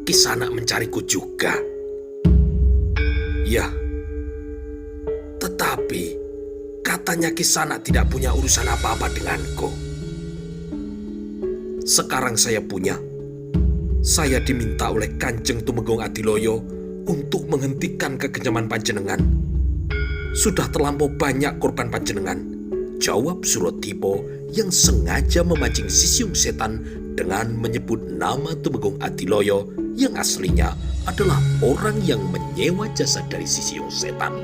Kisanak mencariku juga. Ya, tetapi katanya Kisanak tidak punya urusan apa-apa denganku. Sekarang saya punya. Saya diminta oleh Kanjeng Tumenggung Adiloyo untuk menghentikan kekejaman panjenengan. Sudah terlampau banyak korban panjenengan, jawab Suratipo yang sengaja memancing Sisiung Setan dengan menyebut nama Tumenggung Adiloyo yang aslinya adalah orang yang menyewa jasa dari Sisiung Setan.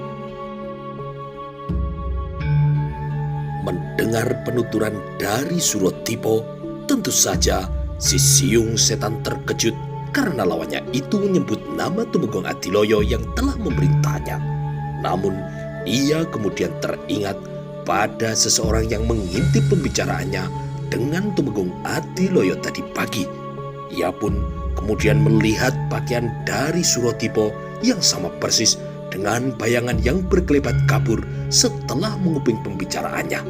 Mendengar penuturan dari Suratipo, tentu saja Sisiung Setan terkejut karena lawannya itu menyebut nama Tumenggung Adiloyo yang telah memerintahnya. Namun, ia kemudian teringat pada seseorang yang mengintip pembicaraannya dengan Tumenggung Adiloyo tadi pagi. Ia pun kemudian melihat pakaian dari Suratipo yang sama persis dengan bayangan yang berkelebat kabur setelah menguping pembicaraannya.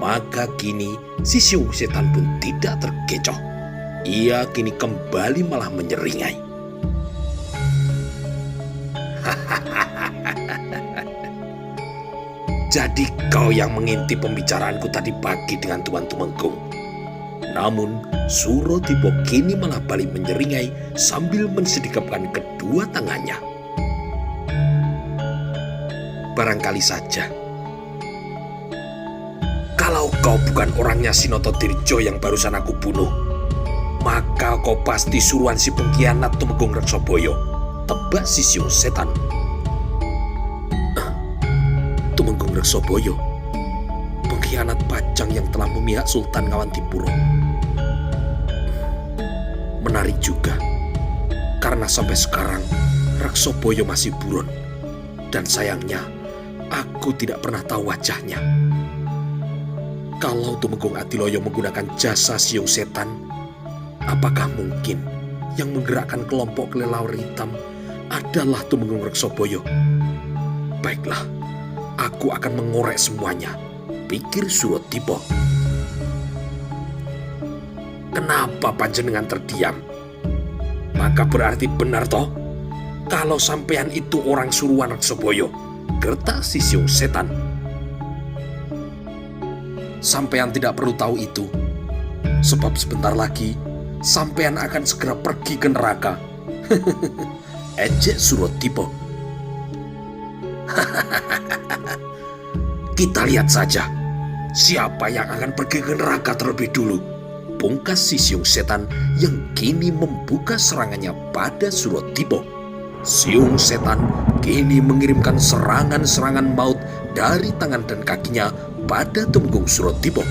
Maka kini Sisiung Setan pun tidak terkecoh. Ia kini kembali malah menyeringai. Jadi kau yang mengintip pembicaraanku tadi pagi dengan Tuan Tumenggung. Namun Suratipo kini malah balik menyeringai sambil mensedekapkan kedua tangannya. Barangkali saja. Kalau kau bukan orangnya Sinoto Dirjo yang barusan aku bunuh, maka kau pasti suruhan si pengkhianat Tumenggung Reksoboyo, tebak Sisiung Setan. Tumenggung Reksoboyo, pengkhianat pajang yang telah memihak Sultan Ngawantipuro. Menarik juga, karena sampai sekarang Reksoboyo masih buron, dan sayangnya aku tidak pernah tahu wajahnya. Kalau Tumenggung Adiloyo menggunakan jasa Siung Setan, apakah mungkin yang menggerakkan kelompok kelelawar hitam adalah Tumenggung Reksoboyo? Baiklah, aku akan mengorek semuanya, pikir Suratipo. Kenapa panjenengan terdiam? Maka berarti benar toh, kalau sampean itu orang suruhan Reksoboyo, gertak Sisiung Setan. Sampean tidak perlu tahu itu, sebab sebentar lagi sampean akan segera pergi ke neraka. Ejek Suratipo. Kita lihat saja siapa yang akan pergi ke neraka terlebih dulu, pungkas Sisiung Setan yang kini membuka serangannya pada Suratipo. Siung Setan kini mengirimkan serangan-serangan maut dari tangan dan kakinya pada Tumenggung Suratipo.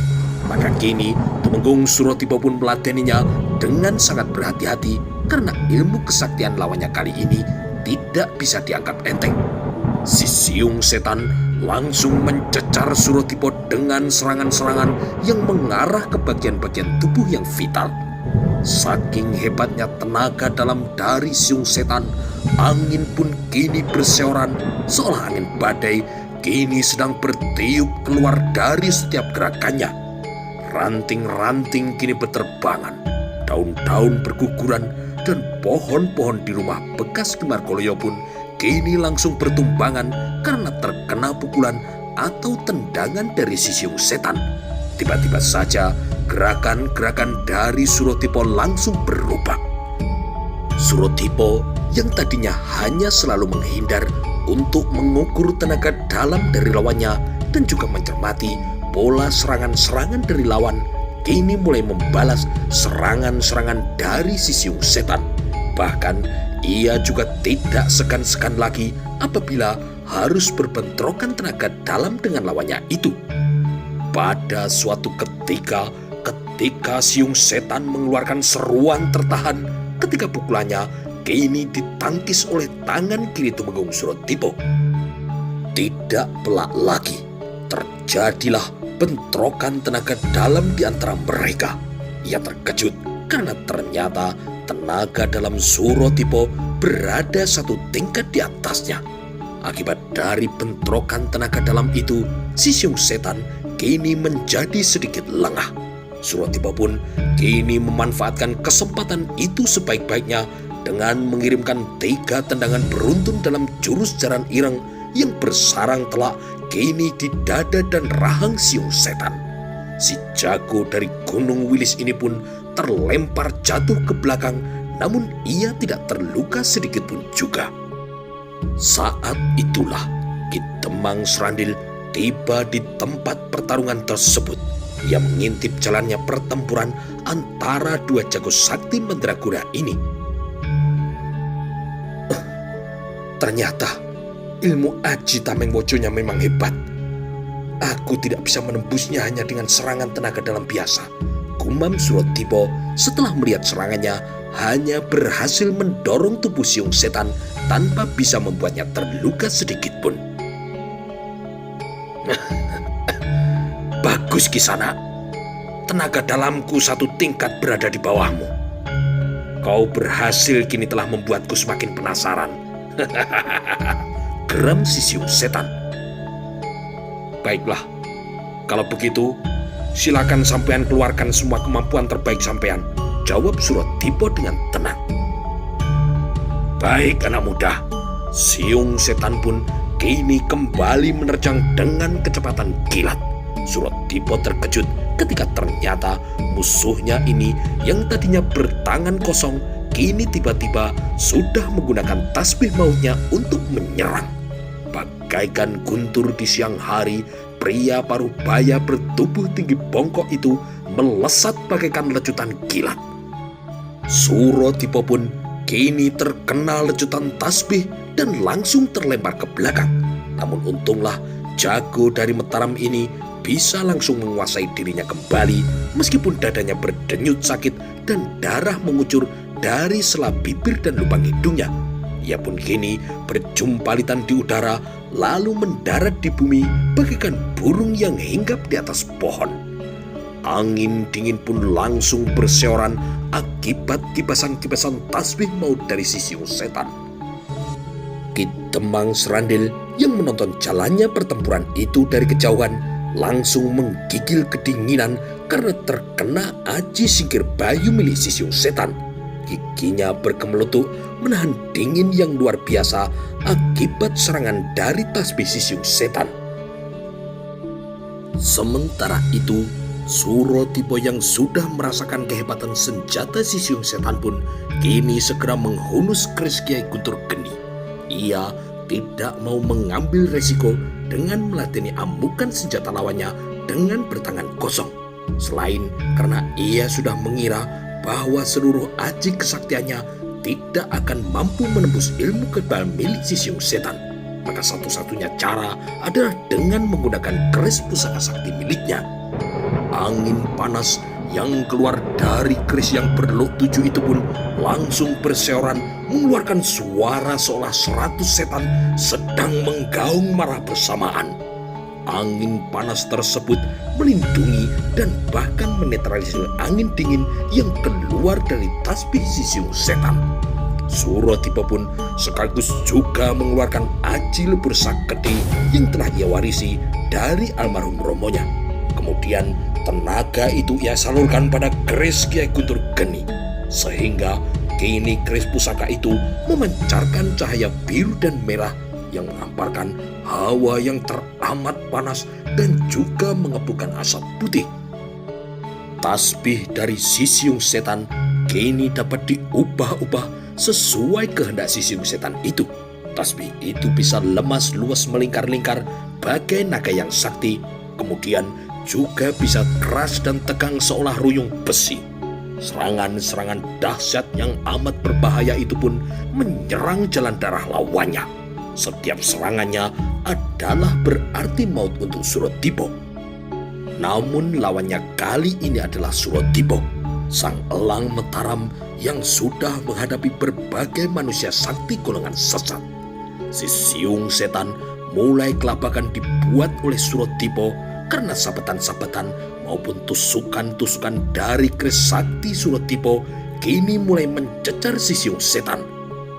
Maka kini Tumenggung Suratipo pun meladeninya dengan sangat berhati-hati karena ilmu kesaktian lawannya kali ini tidak bisa dianggap enteng. Si Siung Setan langsung mencecar Suratipo dengan serangan-serangan yang mengarah ke bagian-bagian tubuh yang vital. Saking hebatnya tenaga dalam dari Siung Setan, angin pun kini berseoran seolah angin badai kini sedang bertiup keluar dari setiap gerakannya. Ranting-ranting kini berterbangan, daun-daun berguguran, dan pohon-pohon di rumah bekas Ki Margoloyo pun kini langsung bertumbangan karena terkena pukulan atau tendangan dari Sisiung Setan. Tiba-tiba saja gerakan-gerakan dari Suratipo langsung berubah. Suratipo yang tadinya hanya selalu menghindar untuk mengukur tenaga dalam dari lawannya dan juga mencermati pola serangan-serangan dari lawan, kini mulai membalas serangan-serangan dari Sisiung Setan. Bahkan ia juga tidak segan-segan lagi apabila harus berbentrokan tenaga dalam dengan lawannya itu. Pada suatu ketika Siung Setan mengeluarkan seruan tertahan ketika pukulannya kini ditangkis oleh tangan kiri Tumenggung Suratipo. Tidak pelak lagi, terjadilah bentrokan tenaga dalam di antara mereka. Ia terkejut karena ternyata tenaga dalam Suratipo berada satu tingkat di atasnya. Akibat dari bentrokan tenaga dalam itu, si Siung Setan kini menjadi sedikit lengah. Suratipa pun kini memanfaatkan kesempatan itu sebaik-baiknya dengan mengirimkan 3 tendangan beruntun dalam jurus jaran ireng yang bersarang telak kini di dada dan rahang siung setan. Si jago dari Gunung Wilis ini pun terlempar jatuh ke belakang, namun ia tidak terluka sedikit pun juga. Saat itulah Ki Demang Serandil tiba di tempat pertarungan tersebut. Ia mengintip jalannya pertempuran antara 2 jago sakti mandraguna ini. Ternyata ilmu Aji Tameng Wojonya memang hebat. Aku tidak bisa menembusnya hanya dengan serangan tenaga dalam biasa, gumam Suratipa setelah melihat serangannya hanya berhasil mendorong tubuh siung setan tanpa bisa membuatnya terluka sedikit pun. Bagus Kisana, tenaga dalamku 1 tingkat berada di bawahmu. Kau berhasil kini telah membuatku semakin penasaran. Geram si siung setan. Baiklah, kalau begitu silakan sampean keluarkan semua kemampuan terbaik sampean, jawab Suratipa dengan tenang. Baik anak muda. Siung setan pun kini kembali menerjang dengan kecepatan kilat. Suratipa terkejut ketika ternyata musuhnya ini yang tadinya bertangan kosong kini tiba-tiba sudah menggunakan tasbih mautnya untuk menyerang. Bagaikan guntur di siang hari, pria paruh baya bertubuh tinggi bongkok itu melesat bagaikan lecutan kilat. Suratipa pun kini terkena lecutan tasbih dan langsung terlempar ke belakang. Namun untunglah jago dari Mataram ini bisa langsung menguasai dirinya kembali meskipun dadanya berdenyut sakit dan darah mengucur dari sela bibir dan lubang hidungnya. Ia pun kini berjumpalitan di udara lalu mendarat di bumi bagaikan burung yang hinggap di atas pohon. Angin dingin pun langsung berseoran akibat kipasan-kipasan tasbih maut dari si siung setan. Ki Demang Serandil yang menonton jalannya pertempuran itu dari kejauhan langsung menggigil kedinginan karena terkena aji singkir bayu milik si siung setan. Giginya berkemelutuk menahan dingin yang luar biasa akibat serangan dari tasbih si siung setan. Sementara itu, Suratipa yang sudah merasakan kehebatan senjata si siung setan pun kini segera menghunus keris Kiai Guntur Geni. Ia tidak mau mengambil resiko dengan melatini amukan senjata lawannya dengan bertangan kosong. Selain karena ia sudah mengira bahwa seluruh aji kesaktiannya tidak akan mampu menembus ilmu kebal milik si siung setan, maka satu-satunya cara adalah dengan menggunakan keris pusaka sakti miliknya. Angin panas yang keluar dari keris yang berlok 7 itu pun langsung berseoran mengeluarkan suara seolah 100 setan sedang menggaung marah bersamaan. Angin panas tersebut melindungi dan bahkan menetralisir angin dingin yang keluar dari tasbih si siung setan. Suratipa pun sekaligus juga mengeluarkan aji lebur sakti yang telah ia warisi dari almarhum romonya. Kemudian tenaga itu ia salurkan pada keris Kiai Guntur Geni, sehingga kini keris pusaka itu memancarkan cahaya biru dan merah yang menghamparkan hawa yang teramat panas dan juga mengepulkan asap putih. Tasbih dari si siung setan kini dapat diubah-ubah sesuai kehendak si siung setan itu. Tasbih itu bisa lemas luas melingkar-lingkar bagai naga yang sakti, kemudian juga bisa keras dan tegang seolah ruyung besi. Serangan-serangan dahsyat yang amat berbahaya itu pun menyerang jalan darah lawannya. Setiap serangannya adalah berarti maut untuk Suratipa. Namun lawannya kali ini adalah Suratipa, sang elang Mataram yang sudah menghadapi berbagai manusia sakti golongan sesat. Si siung setan mulai kelabakan dibuat oleh Suratipa karena sabetan-sabetan maupun tusukan-tusukan dari keris sakti Suratipa kini mulai mencecar si siung setan.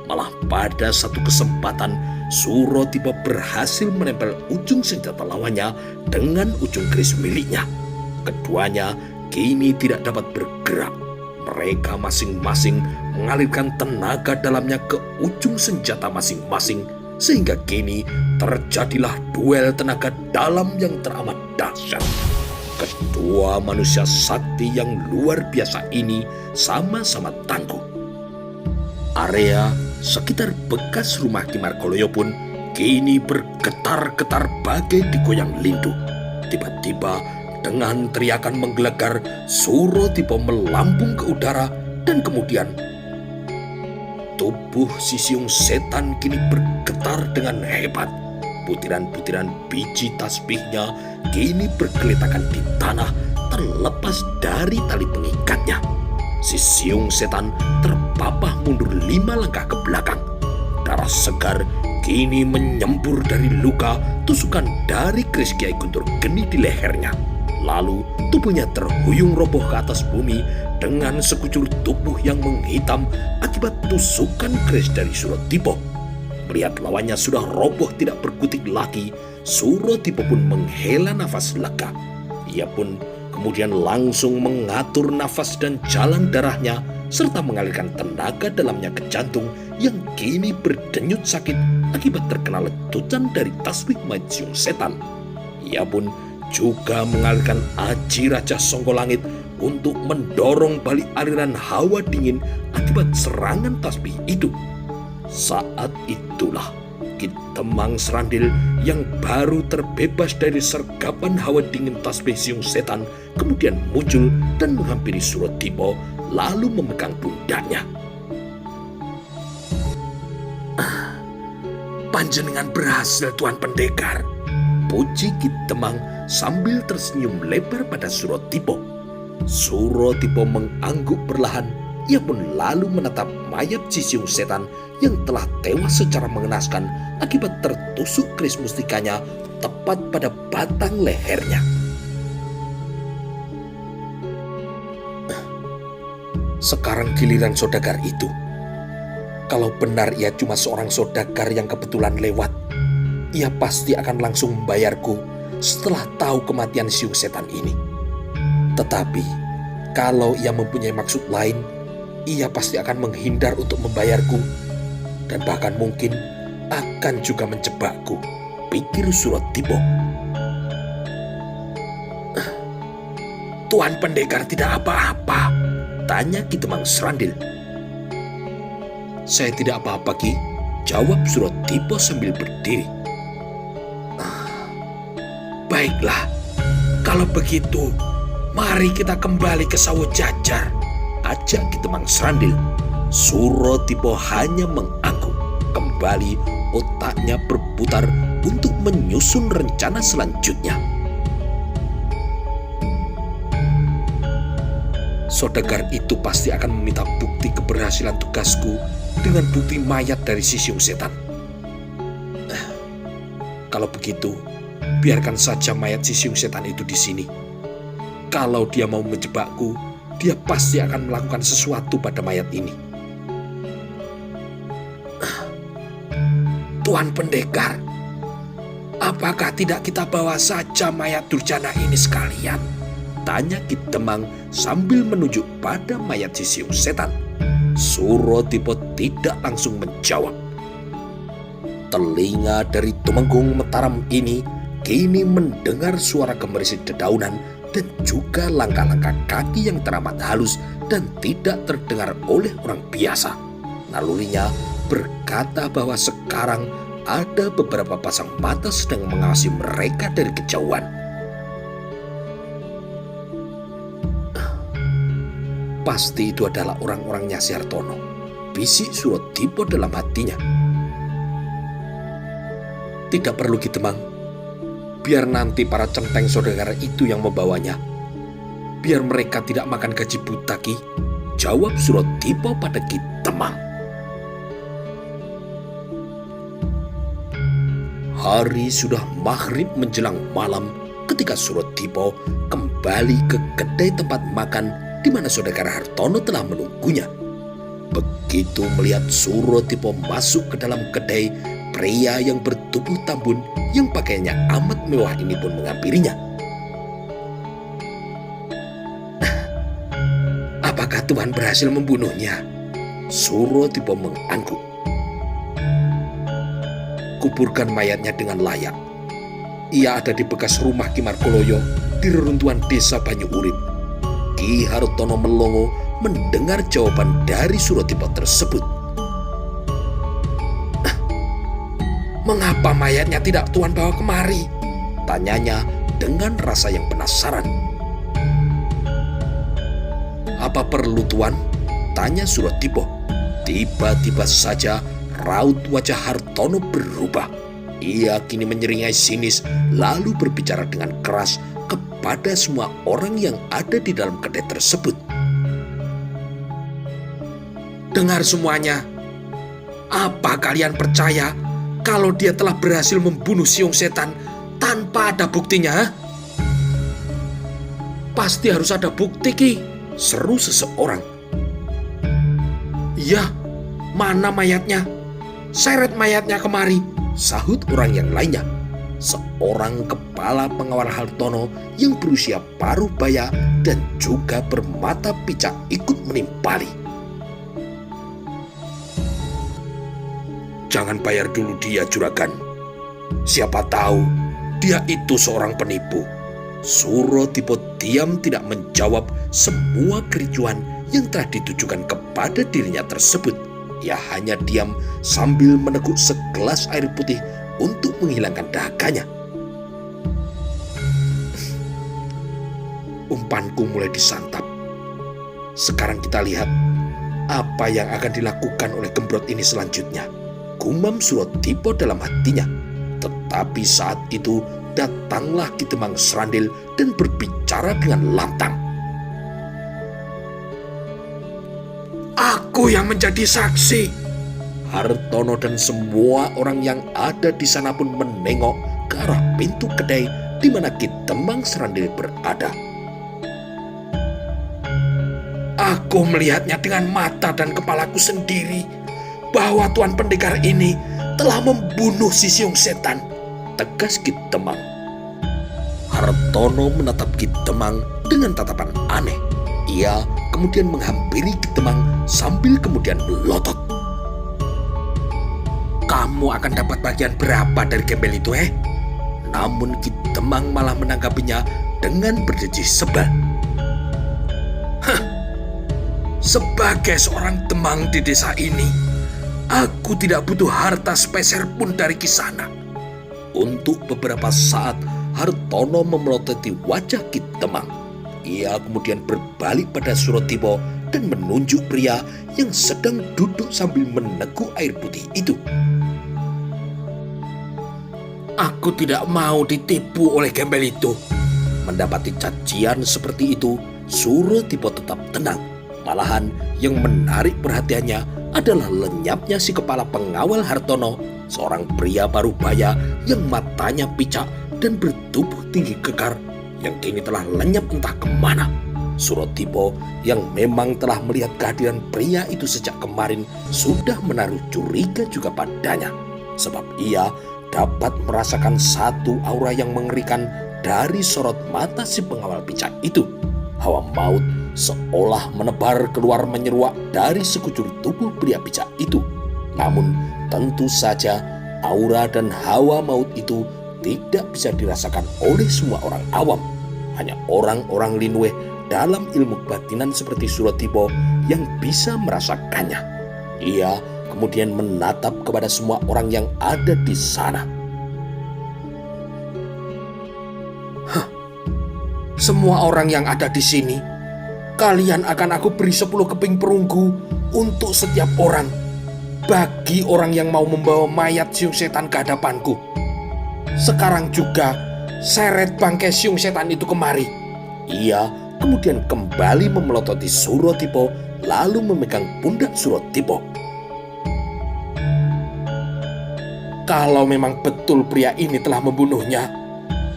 Malah pada satu kesempatan Suratipa berhasil menempel ujung senjata lawannya dengan ujung keris miliknya. Keduanya kini tidak dapat bergerak. Mereka masing-masing mengalirkan tenaga dalamnya ke ujung senjata masing-masing, sehingga kini terjadilah duel tenaga dalam yang teramat dahsyat. Kedua manusia sakti yang luar biasa ini sama-sama tangguh. Area sekitar bekas rumah Ki Margoloyo pun kini bergetar-getar bagai digoyang lindu. Tiba-tiba dengan teriakan menggelegar, Suratipa melambung ke udara dan kemudian tubuh si siung setan kini bergetar dengan hebat. Butiran-butiran biji tasbihnya kini bergeletakan di tanah terlepas dari tali pengikatnya. Si siung setan terpapah mundur 5 langkah ke belakang. Darah segar kini menyembur dari luka tusukan dari keris Kiai Guntur Geni di lehernya. Lalu tubuhnya terhuyung roboh ke atas bumi dengan sekucur tubuh yang menghitam akibat tusukan keris dari Suratipa. Melihat lawannya sudah roboh tidak berkutik lagi, Suratipa pun menghela nafas lega. Ia pun kemudian langsung mengatur nafas dan jalan darahnya serta mengalirkan tenaga dalamnya ke jantung yang kini berdenyut sakit akibat terkena letusan dari tasbih mayat siung setan. Ia pun juga mengalirkan aji Raja Songko Langit untuk mendorong balik aliran hawa dingin akibat serangan tasbih itu. Saat itulah Ki Temang Serandil yang baru terbebas dari sergapan hawa dingin tasbih siung setan kemudian muncul dan menghampiri Suratipa lalu memegang pundaknya. "Panjenengan berhasil, Tuan Pendekar," puji Ki Temang sambil tersenyum lebar pada Suratipa. Suratipa mengangguk perlahan. Ia pun lalu menatap mayat si siung setan yang telah tewas secara mengenaskan akibat tertusuk keris mustikanya tepat pada batang lehernya. Sekarang giliran saudagar itu. Kalau benar ia cuma seorang saudagar yang kebetulan lewat, ia pasti akan langsung membayarku setelah tahu kematian siung setan ini. Tetapi kalau ia mempunyai maksud lain, ia pasti akan menghindar untuk membayarku dan bahkan mungkin akan juga menjebakku, pikir Suratipa. "Tuan Pendekar tidak apa-apa?" tanya Ki Temang Serandil. "Saya tidak apa-apa, Ki," jawab Suratipa sambil berdiri. "Baiklah, kalau begitu mari kita kembali ke Sawo Jajar," ajak Ki Temang Serandil. Suratipa hanya mengangguk. Kembali otaknya berputar untuk menyusun rencana selanjutnya. Saudagar itu pasti akan meminta bukti keberhasilan tugasku dengan bukti mayat dari si siung setan. Kalau begitu, biarkan saja mayat si siung setan itu di sini. Kalau dia mau menjebakku, dia pasti akan melakukan sesuatu pada mayat ini. "Tuan Pendekar, apakah tidak kita bawa saja mayat Durjana ini sekalian?" tanya Ki Temang sambil menunjuk pada mayat si siung setan. Suratipa tidak langsung menjawab. Telinga dari Tumenggung Mataram ini kini mendengar suara gemerisik dedaunan dan juga langkah-langkah kaki yang teramat halus dan tidak terdengar oleh orang biasa. Nalurinya berkata bahwa sekarang ada beberapa pasang mata sedang mengawasi mereka dari kejauhan. Pasti itu adalah orang-orang Nyai Hartono, bisik Suratipa dalam hatinya. Tidak perlu Ki Temang, biar nanti para centeng saudagar itu yang membawanya. Biar mereka tidak makan gaji buta, Ki, jawab Suratipa pada Ki Temang. Hari sudah maghrib menjelang malam ketika Suratipa kembali ke kedai tempat makan di mana saudagar Hartono telah menunggunya. Begitu melihat Suratipa masuk ke dalam kedai, pria yang bertubuh tambun yang pakaiannya amat mewah ini pun menghampirinya. Tuhan berhasil membunuhnya?" Suratipa mengangguk. "Kuburkan mayatnya dengan layak. Ia ada di bekas rumah Ki Margoloyo di reruntuhan desa Banyu Urip." Ki Hartono melongo mendengar jawaban dari Suratipa tersebut. "Mengapa mayatnya tidak Tuan bawa kemari?" tanyanya dengan rasa yang penasaran. "Apa perlu Tuan?" tanya Suratipa. Tiba-tiba saja raut wajah Hartono berubah. Ia kini menyeringai sinis lalu berbicara dengan keras kepada semua orang yang ada di dalam kedai tersebut. "Dengar semuanya. Apa kalian percaya kalau dia telah berhasil membunuh siung setan tanpa ada buktinya? Pasti harus ada bukti, Ki," seru seseorang. "Iya, mana mayatnya? Seret mayatnya kemari," sahut orang yang lainnya. Seorang kepala pengawal Hartono yang berusia paruh baya dan juga bermata picak ikut menimpali. "Jangan bayar dulu dia, juragan. Siapa tahu dia itu seorang penipu." Suratipa diam tidak menjawab semua kericuhan yang telah ditujukan kepada dirinya tersebut. Ia hanya diam sambil meneguk segelas air putih untuk menghilangkan dahakanya. "Umpanku mulai disantap. Sekarang kita lihat apa yang akan dilakukan oleh gembrot ini selanjutnya," gumam Suratipa dalam hatinya. Tetapi saat itu datanglah Ki Temang Serandil dan berbicara dengan lantang. "Aku yang menjadi saksi." Hartono dan semua orang yang ada di sana pun menengok ke arah pintu kedai di mana Ki Temang Serandil berada. "Aku melihatnya dengan mata dan kepalaku sendiri bahwa Tuan Pendekar ini telah membunuh si siung setan," tegas Ki Temang. Hartono menatap Ki Temang dengan tatapan aneh. Ia kemudian menghampiri Ki Temang sambil kemudian melotot. "Kamu akan dapat bagian berapa dari gembel itu, Namun Ki Temang malah menanggapinya dengan berdecih sebal. "Sebagai seorang Temang di desa ini, aku tidak butuh harta sepeser pun dari Kisana." Untuk beberapa saat Hartono memelototi wajah Ki Temang. Ia kemudian berbalik pada Suratipa dan menunjuk pria yang sedang duduk sambil meneguk air putih itu. "Aku tidak mau ditipu oleh gembel itu." Mendapati cacian seperti itu, Suratipa tetap tenang. Malahan yang menarik perhatiannya adalah lenyapnya si kepala pengawal Hartono, seorang pria parubaya yang matanya picak dan bertubuh tinggi kekar yang kini telah lenyap entah kemana. Suratipa yang memang telah melihat kehadiran pria itu sejak kemarin sudah menaruh curiga juga padanya, sebab ia dapat merasakan satu aura yang mengerikan dari sorot mata si pengawal picak itu. Hawa maut seolah menebar keluar menyeruak dari sekujur tubuh pria picak itu. Namun tentu saja aura dan hawa maut itu tidak bisa dirasakan oleh semua orang awam. Hanya orang-orang linwe dalam ilmu kebatinan seperti Suratipa yang bisa merasakannya. Ia kemudian menatap kepada semua orang yang ada di sana. "Semua orang yang ada di sini, kalian akan aku beri 10 keping perunggu untuk setiap orang, bagi orang yang mau membawa mayat siung setan ke hadapanku. Sekarang juga seret bangkai siung setan itu kemari." Ia kemudian kembali memelototi Suratipa lalu memegang pundak Suratipa. "Kalau memang betul pria ini telah membunuhnya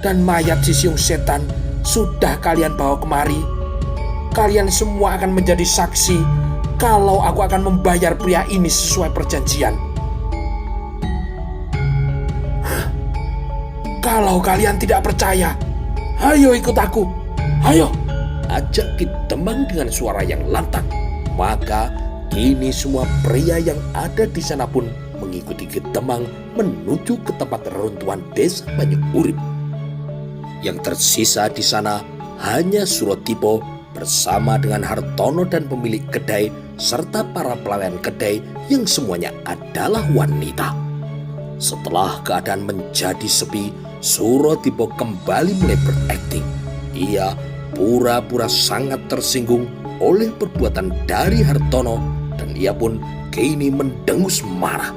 dan mayat si siung setan sudah kalian bawa kemari, kalian semua akan menjadi saksi kalau aku akan membayar pria ini sesuai perjanjian. Kalau kalian tidak percaya, ayo ikut aku. Ayo!" ajak Ki Temang dengan suara yang lantang. Maka kini semua pria yang ada di sana pun mengikuti Ki Temang menuju ke tempat reruntuhan desa Banyu Urip. Yang tersisa di sana hanya Suratipo bersama dengan Hartono dan pemilik kedai serta para pelayan kedai yang semuanya adalah wanita. Setelah keadaan menjadi sepi, Suratipo kembali mulai berakting. Ia pura-pura sangat tersinggung oleh perbuatan dari Hartono dan ia pun kini mendengus marah.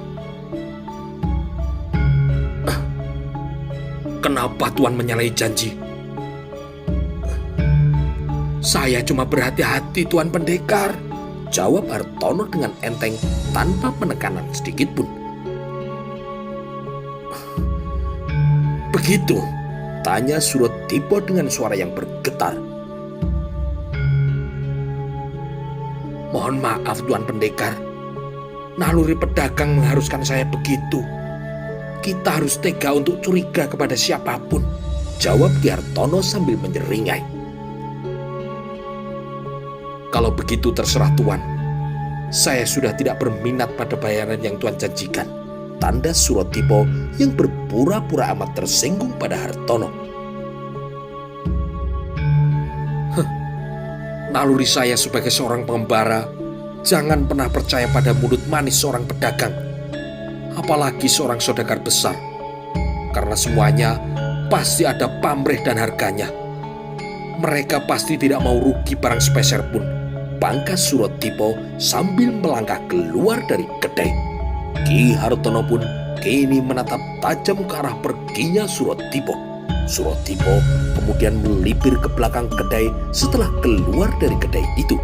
Kenapa Tuan menyalahi janji? Saya cuma berhati-hati Tuan Pendekar, jawab Hartono dengan enteng tanpa penekanan sedikit pun. Begitu? Tanya Suratipo dengan suara yang bergetar. Mohon maaf Tuan Pendekar, naluri pedagang mengharuskan saya begitu. Kita harus tega untuk curiga kepada siapapun, jawab Ki Hartono sambil menyeringai. Kalau begitu terserah Tuan. Saya sudah tidak berminat pada bayaran yang Tuan janjikan, tanda Suratipo yang berpura-pura amat tersinggung pada Hartono. Naluri saya sebagai seorang pengembara, jangan pernah percaya pada mulut manis seorang pedagang, apalagi seorang saudagar besar, karena semuanya pasti ada pamrih dan harganya. Mereka pasti tidak mau rugi barang sepeser pun, pangkas Suratipo sambil melangkah keluar dari kedai. Ki Hartono pun kini menatap tajam ke arah perginya Suratipo. Suratipo kemudian melipir ke belakang kedai setelah keluar dari kedai itu.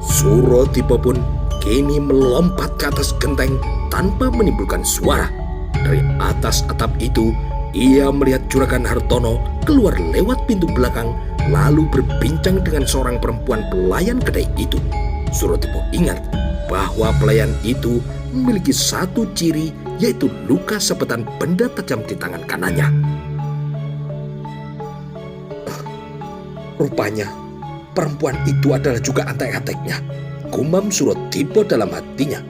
Suratipo pun kini melompat ke atas genteng tanpa menimbulkan suara. Dari atas atap itu, ia melihat Juragan Hartono keluar lewat pintu belakang lalu berbincang dengan seorang perempuan pelayan kedai itu. Suratipo ingat bahwa pelayan itu memiliki satu ciri, yaitu luka sabetan benda tajam di tangan kanannya. Rupanya perempuan itu adalah juga antek-anteknya, gumam Suratipo dalam hatinya.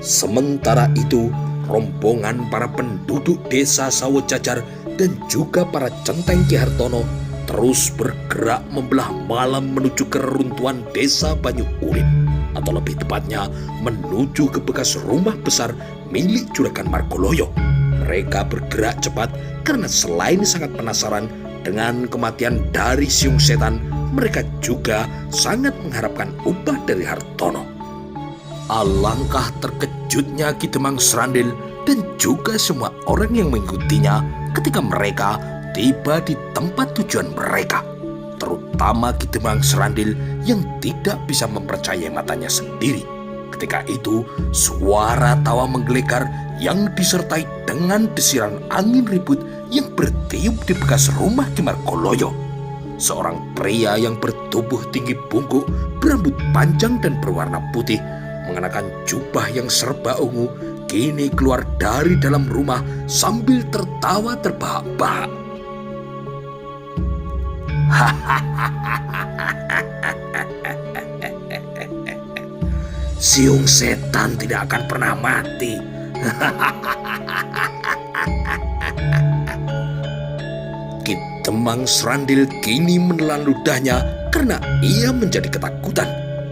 Sementara itu, rombongan para penduduk desa Sawojajar dan juga para centeng Ki Hartono terus bergerak membelah malam menuju ke reruntuhan desa Banyu Urip, atau lebih tepatnya menuju ke bekas rumah besar milik Juragan Margoloyo. Mereka bergerak cepat karena selain sangat penasaran dengan kematian dari siung setan, mereka juga sangat mengharapkan upah dari Hartono. Alangkah terkejutnya Ki Demang Srandil dan juga semua orang yang mengikutinya ketika mereka tiba di tempat tujuan mereka, terutama Ki Demang Srandil yang tidak bisa mempercayai matanya sendiri. Ketika itu, suara tawa menggelegar yang disertai dengan desiran angin ribut yang bertiup di bekas rumah Ki Margoloyo. Seorang pria yang bertubuh tinggi bungkuk, berambut panjang dan berwarna putih, mengenakan jubah yang serba ungu, kini keluar dari dalam rumah sambil tertawa terbahak-bahak. Siung setan tidak akan pernah mati. Ki Demang Srandil kini menelan ludahnya karena ia menjadi ketakutan.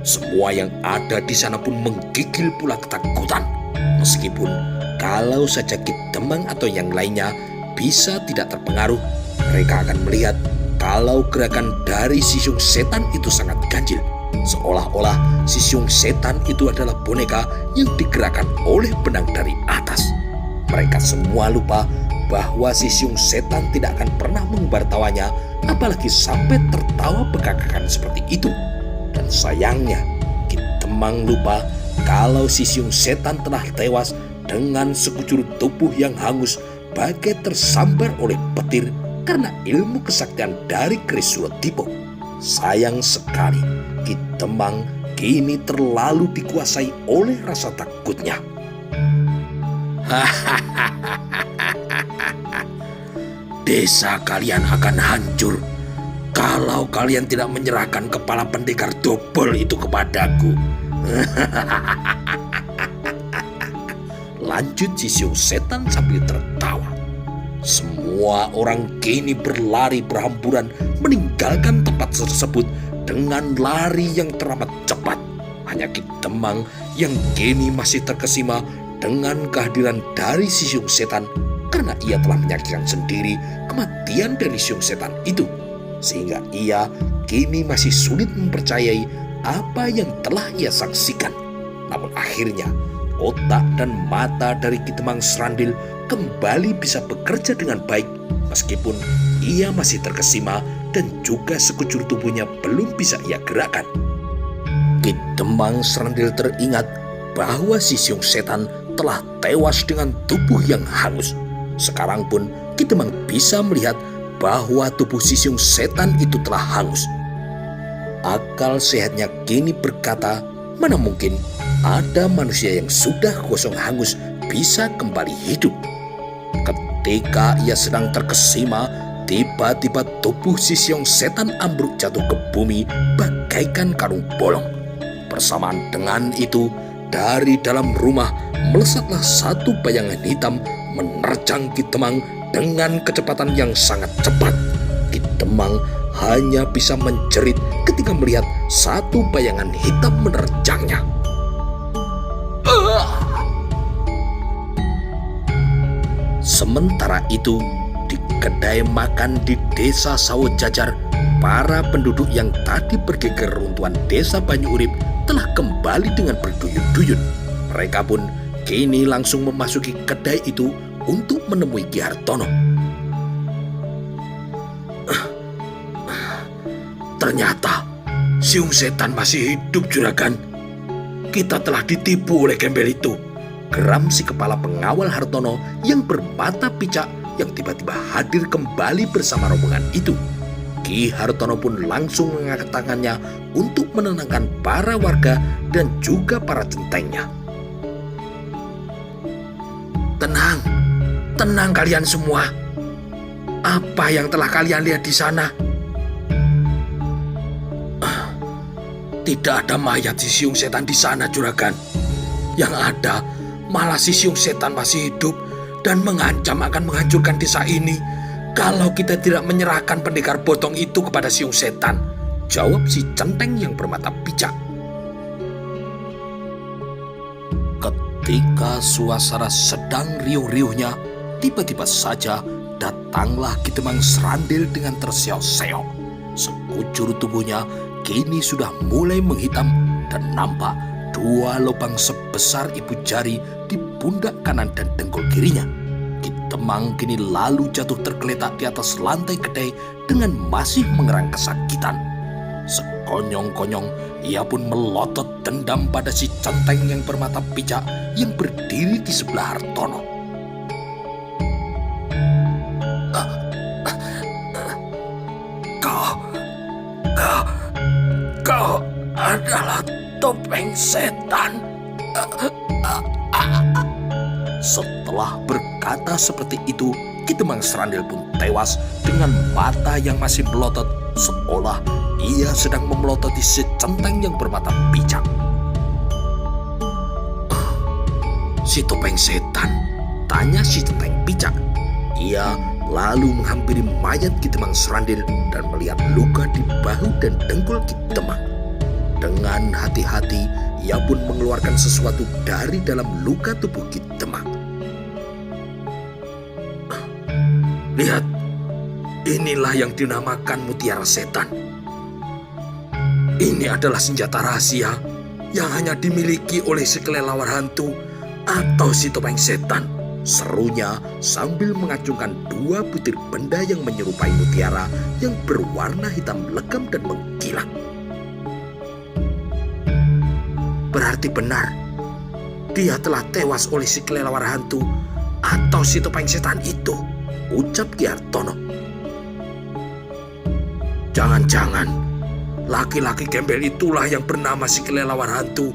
Semua yang ada di sana pun menggigil pula ketakutan. Meskipun kalau saja Ki Demang atau yang lainnya bisa tidak terpengaruh, mereka akan melihat kalau gerakan dari si siung setan itu sangat ganjil. Seolah-olah si siung setan itu adalah boneka yang digerakkan oleh benang dari atas. Mereka semua lupa bahwa si siung setan tidak akan pernah mengumbar tawanya, apalagi sampai tertawa bekakakan seperti itu. Dan sayangnya, Ki Demang lupa kalau si siung setan telah tewas dengan sekujur tubuh yang hangus bagai tersambar oleh petir karena ilmu kesaktian dari keris Suratipo. Sayang sekali, Ki Demang kini terlalu dikuasai oleh rasa takutnya. Desa kalian akan hancur Kalau kalian tidak menyerahkan kepala pendekar double itu kepadaku. Lanjut si siung setan sambil tertawa. Semua orang kini berlari berhamburan meninggalkan tempat tersebut dengan lari yang teramat cepat. Hanya Ki Demang yang kini masih terkesima dengan kehadiran dari si siung setan karena ia telah menyaksikan sendiri kematian dari siung setan itu. Sehingga ia kini masih sulit mempercayai apa yang telah ia saksikan. Namun akhirnya otak dan mata dari Ki Demang Serandil kembali bisa bekerja dengan baik meskipun ia masih terkesima dan juga sekujur tubuhnya belum bisa ia gerakkan. Ki Demang Serandil teringat bahwa si siung setan telah tewas dengan tubuh yang hangus. Sekarang pun Ki Demang bisa melihat bahwa tubuh si siung setan itu telah hangus. Akal sehatnya kini berkata, mana mungkin ada manusia yang sudah gosong hangus bisa kembali hidup. Ketika ia sedang terkesima, tiba-tiba tubuh si siung setan ambruk jatuh ke bumi bagaikan karung bolong. Bersamaan dengan itu, dari dalam rumah melesatlah satu bayangan hitam menerjang Ki Demang dengan kecepatan yang sangat cepat. Ki Demang hanya bisa menjerit ketika melihat satu bayangan hitam menerjangnya. Sementara itu, di kedai makan di desa Sawo Jajar, para penduduk yang tadi pergi ke reruntuhan desa Banyu Urip telah kembali dengan berduyun-duyun. Mereka pun kini langsung memasuki kedai itu untuk menemui Ki Hartono. Ternyata siung setan masih hidup, juragan. Kita telah ditipu oleh gembel itu, geram si kepala pengawal Hartono yang bermata picak yang tiba-tiba hadir kembali bersama rombongan itu. Ki Hartono pun langsung mengangkat tangannya untuk menenangkan para warga dan juga para centengnya. Tenang, tenang kalian semua. Apa yang telah kalian lihat di sana? Tidak ada mayat si siung setan di sana, juragan. Yang ada malah si siung setan masih hidup dan mengancam akan menghancurkan desa ini kalau kita tidak menyerahkan pendekar botong itu kepada siung setan, jawab si centeng yang bermata picak. Ketika suasana sedang riuh-riuhnya, tiba-tiba saja datanglah Ki Demang Serandil dengan terseok-seok. Sekujur tubuhnya kini sudah mulai menghitam dan nampak dua lubang sebesar ibu jari di pundak kanan dan dengkul kirinya. Ki Demang kini lalu jatuh tergeletak di atas lantai kedai dengan masih mengerang kesakitan. Sekonyong-konyong ia pun melotot dendam pada si centeng yang bermata picak yang berdiri di sebelah Hartono. Kau adalah topeng setan. Setelah berkata seperti itu, Ki Demang Serandil pun tewas dengan mata yang masih melotot, seolah ia sedang memelototi si centeng yang bermata picak. Si topeng setan, tanya si centeng picak. Ia lalu menghampiri mayat Ki Demang Serandil dan melihat luka di bahu dan dengkul Ki Demang. Dengan hati-hati, ia pun mengeluarkan sesuatu dari dalam luka tubuh Ki Demang. Lihat, inilah yang dinamakan mutiara setan. Ini adalah senjata rahasia yang hanya dimiliki oleh si kelelawar hantu atau si topeng setan, serunya sambil mengacungkan dua butir benda yang menyerupai mutiara yang berwarna hitam legam dan mengkilat. Berarti benar, dia telah tewas oleh si kelelawar hantu atau si topeng setan itu, ucap Ki Hartono. Jangan-jangan laki-laki gembel itulah yang bernama si kelelawar hantu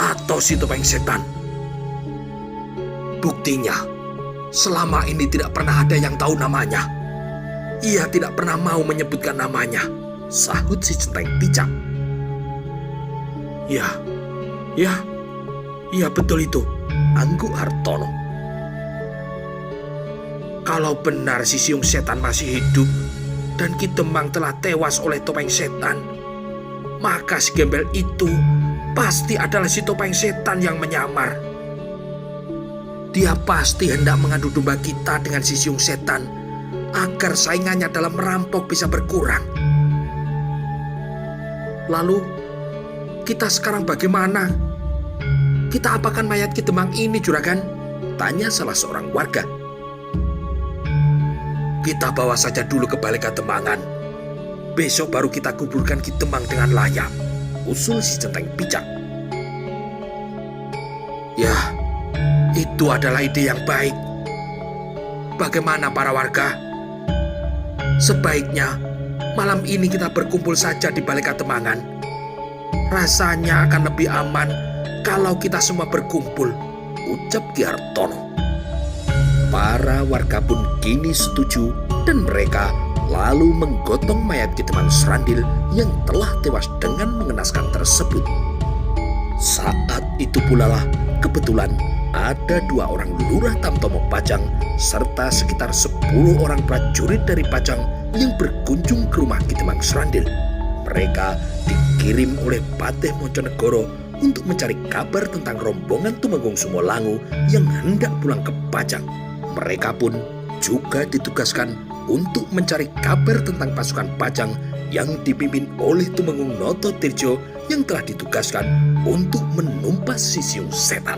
atau si topeng setan. Buktinya, selama ini tidak pernah ada yang tahu namanya. Ia tidak pernah mau menyebutkan namanya, sahut si Centeng Picak. Ya, betul itu, angguk Hartono. Kalau benar si siung setan masih hidup dan Ki Demang telah tewas oleh topeng setan, maka si gembel itu pasti adalah si topeng setan yang menyamar. Dia pasti hendak mengadu domba kita dengan si siung setan agar saingannya dalam merampok bisa berkurang. Lalu, kita sekarang bagaimana? Kita apakan mayat Ki Demang ini, Juragan? Tanya salah seorang warga. Kita bawa saja dulu ke Balai Kademangan. Besok baru kita kuburkan Ki Demang dengan layak, usul si Centeng Picak. Ya, itu adalah ide yang baik. Bagaimana para warga? Sebaiknya malam ini kita berkumpul saja di Balai Kademangan. Rasanya akan lebih aman kalau kita semua berkumpul, ucap Ki Hartono. Para warga pun kini setuju dan mereka lalu menggotong mayat Ki Demang Serandil yang telah tewas dengan mengenaskan tersebut. Saat itu pula lah kebetulan ada 2 orang lurah Tamtomo Pajang serta sekitar 10 orang prajurit dari Pajang yang berkunjung ke rumah Ki Demang Serandil. Mereka dikirim oleh Patih Mojonegoro untuk mencari kabar tentang rombongan Tumenggung Sumolangu yang hendak pulang ke Pajang. Mereka pun juga ditugaskan untuk mencari kabar tentang pasukan Pajang yang dipimpin oleh Tumenggung Nototirjo yang telah ditugaskan untuk menumpas si siung setan.